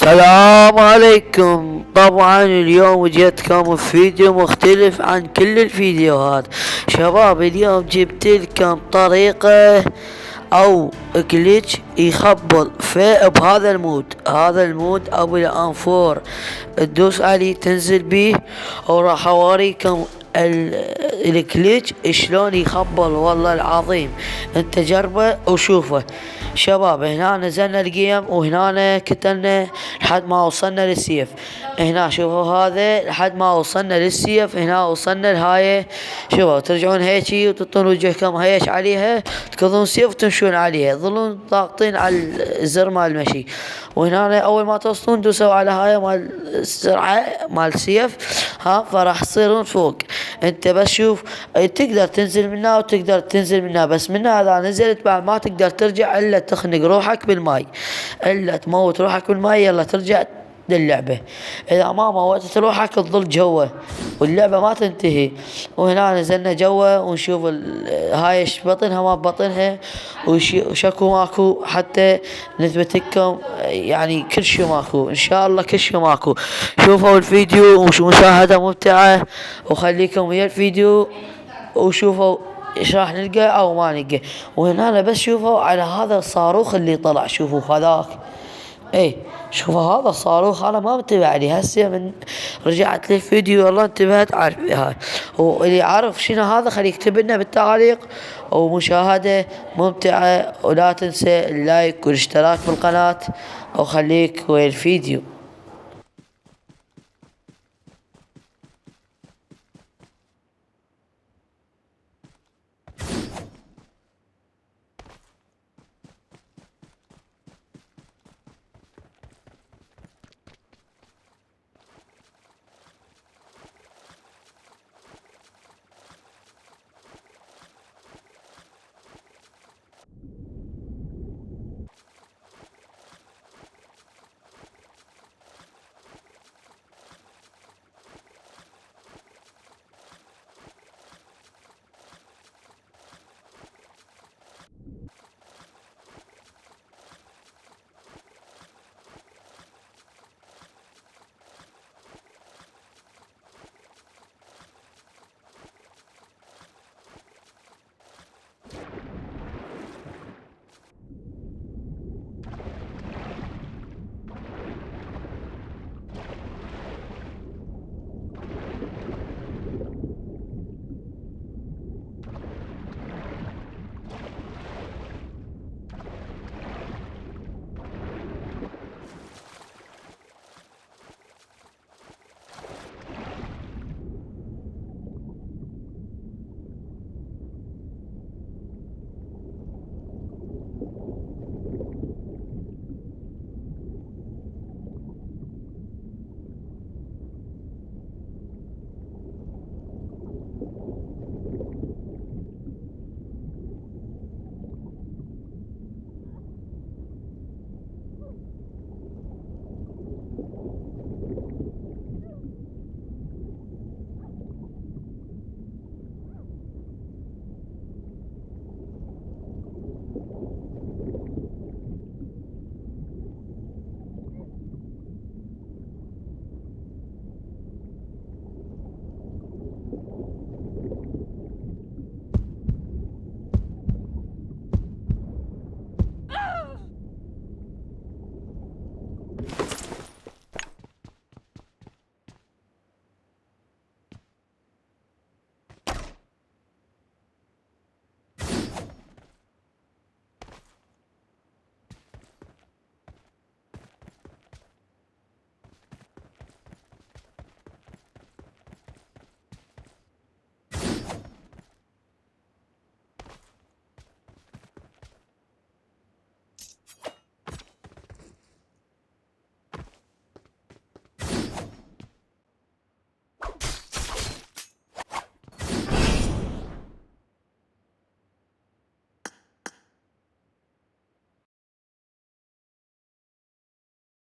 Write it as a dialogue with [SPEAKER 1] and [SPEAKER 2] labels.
[SPEAKER 1] السلام عليكم. طبعا اليوم جيتكم فيديو مختلف عن كل الفيديوهات. شباب اليوم جبت لكم طريقة او جليتش يخبل بهذا المود. هذا المود ابو الانفور تدوس عليه تنزل بيه، وراح اوريكم الجليتش شلون يخبل. والله العظيم انت جربه وشوفه. شباب هنا نزلنا القيم وهنا كتلنا لحد ما وصلنا للسيف. هنا شوفوا هذا لحد ما وصلنا للسيف. هنا وصلنا لهاي. شوفوا ترجعون هيجي وتحطون وجهكم هيش عليها، تكضون سيف وتمشون عليها، تظلون ضاغطين على الزر مال المشي. وهنا اول ما توصلون دوسوا على هاي مال السرعة مال السيف، فراح تصيرون فوق. انت بس شوف تقدر تنزل منها وتقدر تنزل منها، بس منها اذا نزلت بعد ما تقدر ترجع الا تخنق روحك بالماي، الا تموت روحك بالماي. يلا ترجع للعبة. اذا ما موتت روحك تظل جوا واللعبة ما تنتهي. وهنا نزلنا جوا ونشوف هاي ايش بطنها ما بطنها وشكو ماكو، حتى نثبت لكم يعني كل شي ماكو ان شاء الله، كل شي ماكو. شوفوا الفيديو ومشاهدة ممتعة، وخليكم ويا الفيديو وشوفوا ايش راح نلقى او ما نلقى. وهنا بس شوفوا على هذا الصاروخ اللي طلع، شوفوا هذاك. ايه شوفوا هذا الصاروخ انا ما منتبه عليه، هسه من رجعت للفيديو والله انتبهت على هاي. واللي عارف شنو هذا خليه يكتب لنا بالتعليق. ومشاهدة ممتعة، ولا تنسى اللايك والاشتراك بالقناة، وخليك ويا الفيديو.